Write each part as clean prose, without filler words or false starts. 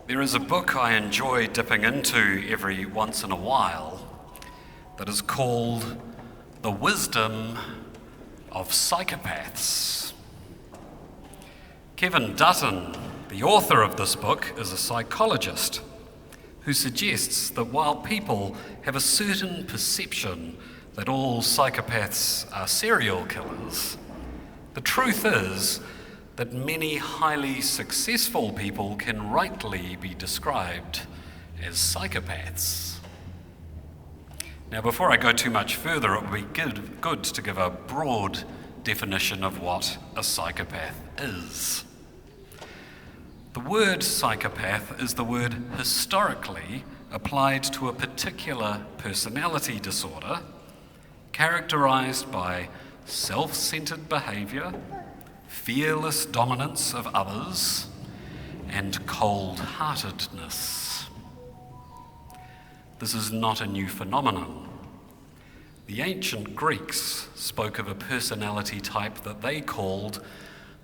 There is a book I enjoy dipping into every once in a while that is called The Wisdom of Psychopaths. Kevin Dutton, the author of this book, is a psychologist who suggests that while people have a certain perception that all psychopaths are serial killers, the truth is that many highly successful people can rightly be described as psychopaths. Now, before I go too much further, it would be good to give a broad definition of what a psychopath is. The word psychopath is the word historically applied to a particular personality disorder characterized by self-centered behavior, fearless dominance of others, and cold-heartedness. This is not a new phenomenon. The ancient Greeks spoke of a personality type that they called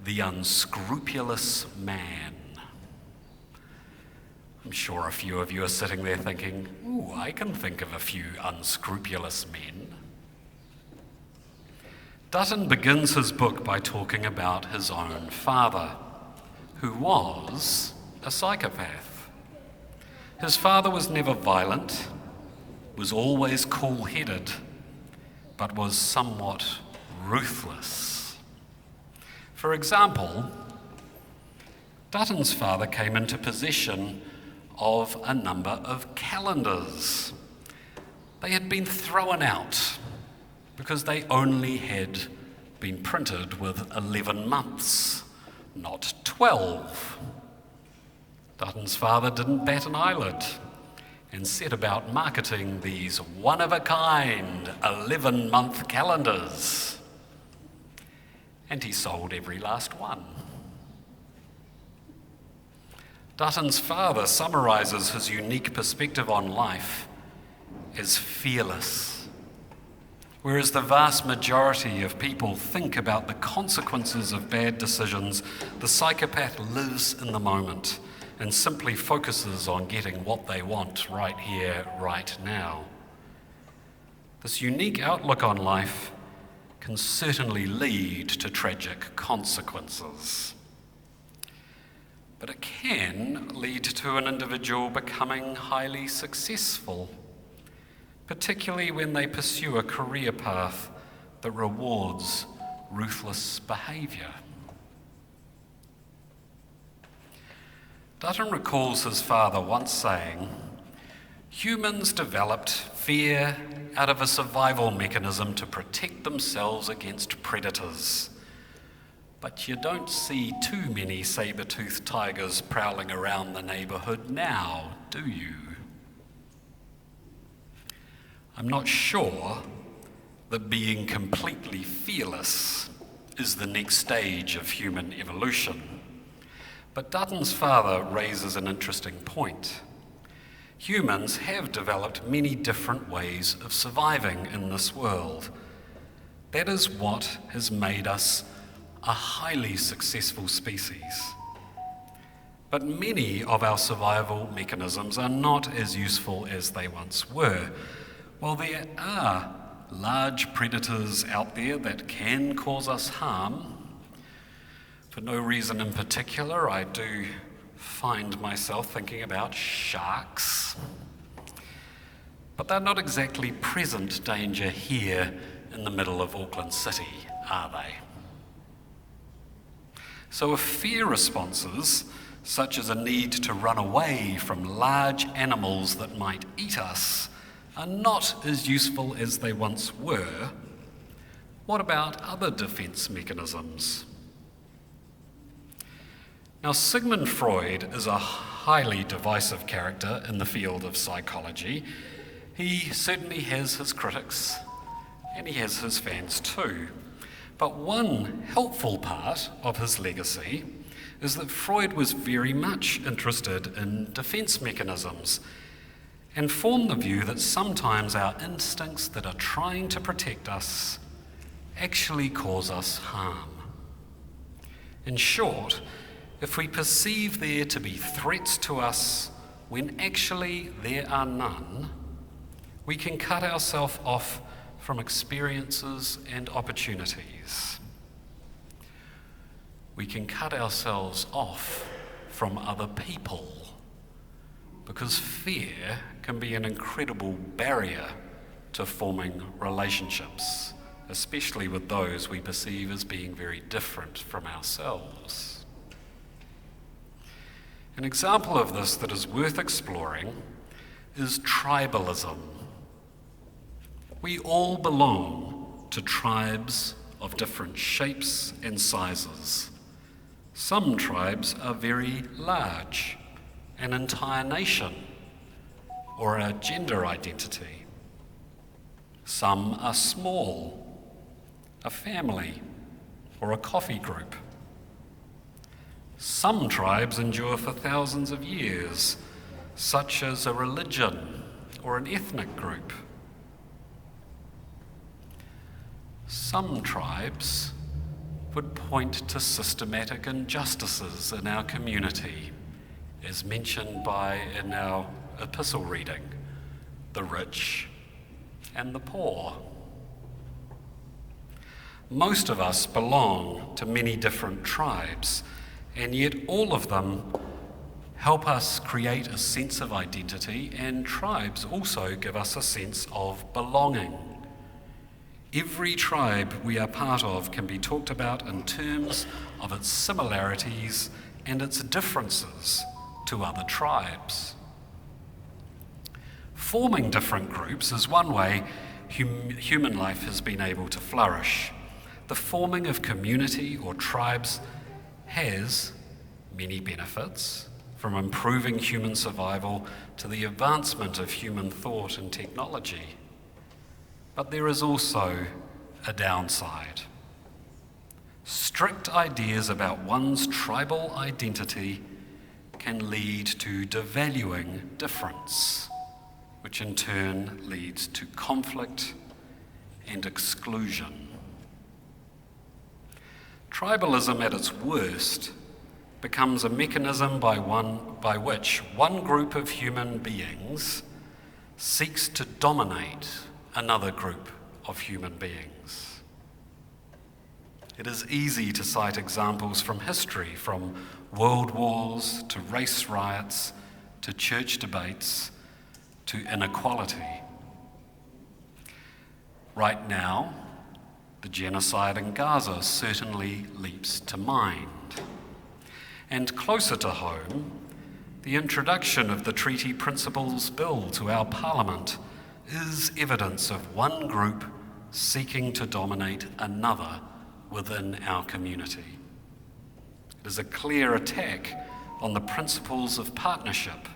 the unscrupulous man. I'm sure a few of you are sitting there thinking, ooh, I can think of a few unscrupulous men. Dutton begins his book by talking about his own father, who was a psychopath. His father was never violent, was always cool-headed, but was somewhat ruthless. For example, Dutton's father came into possession of a number of calendars. They had been thrown out because they only had been printed with 11 months, not 12. Dutton's father didn't bat an eyelid and set about marketing these one-of-a-kind 11-month calendars. And he sold every last one. Dutton's father summarizes his unique perspective on life as fearless, whereas the vast majority of people think about the consequences of bad decisions. The psychopath lives in the moment and simply focuses on getting what they want right here, right now. This unique outlook on life can certainly lead to tragic consequences. But it can lead to an individual becoming highly successful, particularly when they pursue a career path that rewards ruthless behaviour. Dutton recalls his father once saying, "Humans developed fear out of a survival mechanism to protect themselves against predators. But you don't see too many saber-toothed tigers prowling around the neighbourhood now, do you?" I'm not sure that being completely fearless is the next stage of human evolution. But Dutton's father raises an interesting point. Humans have developed many different ways of surviving in this world. That is what has made us a highly successful species. But many of our survival mechanisms are not as useful as they once were. While there are large predators out there that can cause us harm, for no reason in particular, I do find myself thinking about sharks. But they're not exactly present danger here in the middle of Auckland City, are they? So if fear responses, such as a need to run away from large animals that might eat us, are not as useful as they once were, what about other defense mechanisms? Now, Sigmund Freud is a highly divisive character in the field of psychology. He certainly has his critics, and he has his fans too. But one helpful part of his legacy is that Freud was very much interested in defense mechanisms and formed the view that sometimes our instincts that are trying to protect us actually cause us harm. In short, if we perceive there to be threats to us when actually there are none, we can cut ourselves off from experiences and opportunities. We can cut ourselves off from other people, because fear can be an incredible barrier to forming relationships, especially with those we perceive as being very different from ourselves. An example of this that is worth exploring is tribalism. We all belong to tribes of different shapes and sizes. Some tribes are very large, an entire nation, or a gender identity. Some are small, a family, or a coffee group. Some tribes endure for thousands of years, such as a religion or an ethnic group. Some tribes would point to systematic injustices in our community, as mentioned in our epistle reading, the rich and the poor. Most of us belong to many different tribes, and yet all of them help us create a sense of identity, and tribes also give us a sense of belonging. Every tribe we are part of can be talked about in terms of its similarities and its differences to other tribes. Forming different groups is one way human life has been able to flourish. The forming of community or tribes has many benefits, from improving human survival to the advancement of human thought and technology. But there is also a downside. Strict ideas about one's tribal identity can lead to devaluing difference, which in turn leads to conflict and exclusion. Tribalism at its worst becomes a mechanism by which one group of human beings seeks to dominate another group of human beings. It is easy to cite examples from history, from world wars to race riots to church debates to inequality. Right now, the genocide in Gaza certainly leaps to mind. And closer to home, the introduction of the Treaty Principles Bill to our Parliament is evidence of one group seeking to dominate another within our community. It is a clear attack on the principles of partnership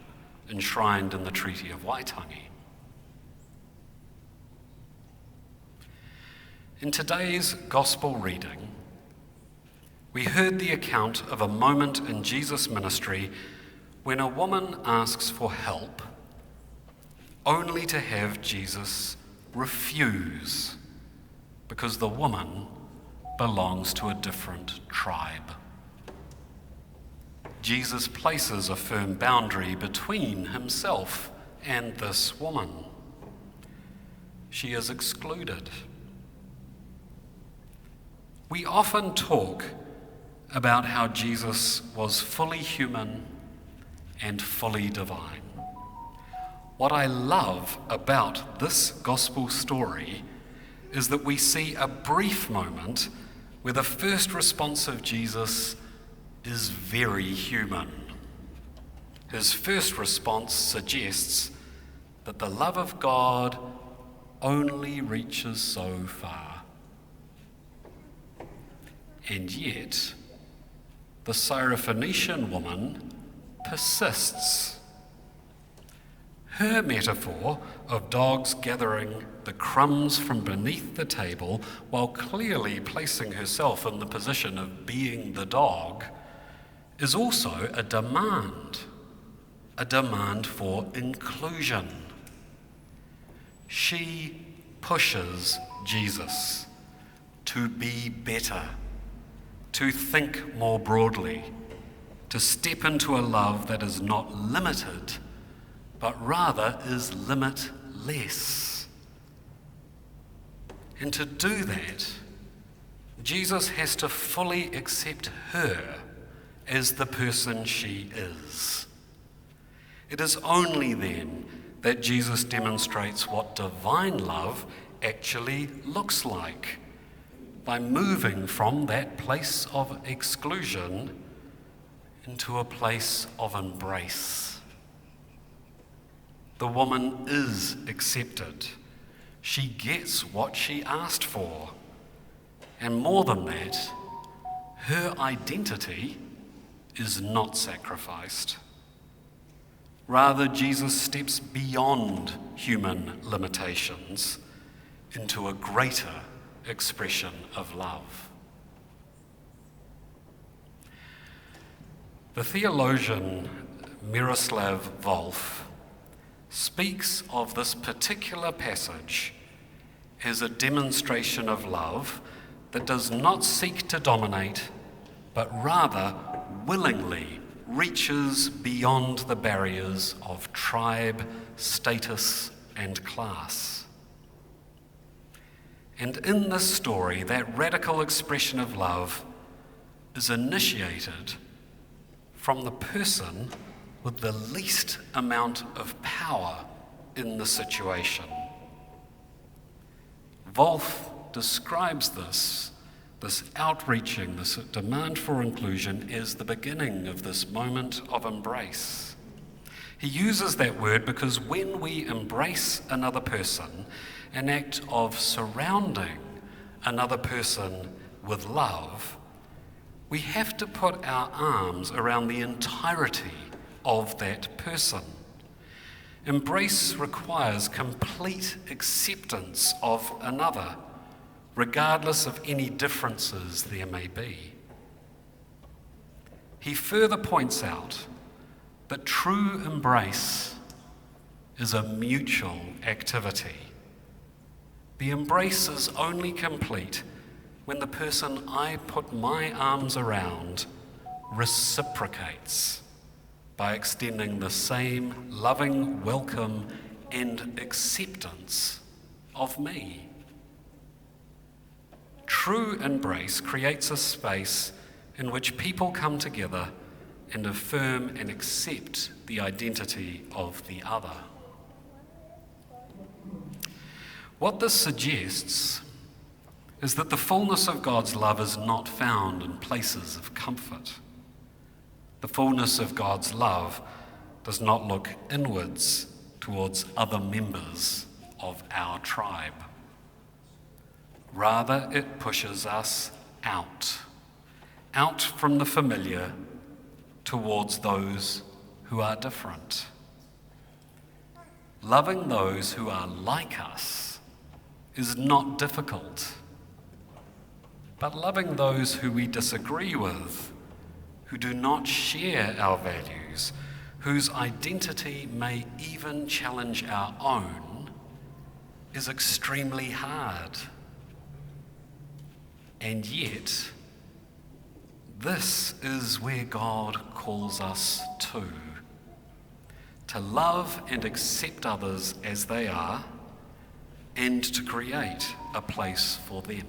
enshrined in the Treaty of Waitangi. In today's Gospel reading, we heard the account of a moment in Jesus' ministry when a woman asks for help, only to have Jesus refuse because the woman belongs to a different tribe. Jesus places a firm boundary between himself and this woman. She is excluded. We often talk about how Jesus was fully human and fully divine. What I love about this gospel story is that we see a brief moment where the first response of Jesus is very human. His first response suggests that the love of God only reaches so far. And yet, the Syrophoenician woman persists. Her metaphor of dogs gathering the crumbs from beneath the table while clearly placing herself in the position of being the dog is also a demand for inclusion. She pushes Jesus to be better, to think more broadly, to step into a love that is not limited, but rather is limitless. And to do that, Jesus has to fully accept her as the person she is. It is only then that Jesus demonstrates what divine love actually looks like, by moving from that place of exclusion into a place of embrace. The woman is accepted. She gets what she asked for. And more than that, her identity is not sacrificed. Rather, Jesus steps beyond human limitations into a greater expression of love. The theologian Miroslav Volf speaks of this particular passage as a demonstration of love that does not seek to dominate, but rather willingly reaches beyond the barriers of tribe, status, and class. And in this story, that radical expression of love is initiated from the person with the least amount of power in the situation. Volf describes this outreaching, this demand for inclusion, as the beginning of this moment of embrace. He uses that word because when we embrace another person, an act of surrounding another person with love, we have to put our arms around the entirety of that person. Embrace requires complete acceptance of another, regardless of any differences there may be. He further points out that true embrace is a mutual activity. The embrace is only complete when the person I put my arms around reciprocates by extending the same loving welcome and acceptance of me. True embrace creates a space in which people come together and affirm and accept the identity of the other. What this suggests is that the fullness of God's love is not found in places of comfort. The fullness of God's love does not look inwards towards other members of our tribe. Rather, it pushes us out from the familiar towards those who are different. Loving those who are like us is not difficult, but loving those who we disagree with, who do not share our values, whose identity may even challenge our own, is extremely hard. And yet, this is where God calls us to love and accept others as they are, and to create a place for them.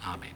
Amen.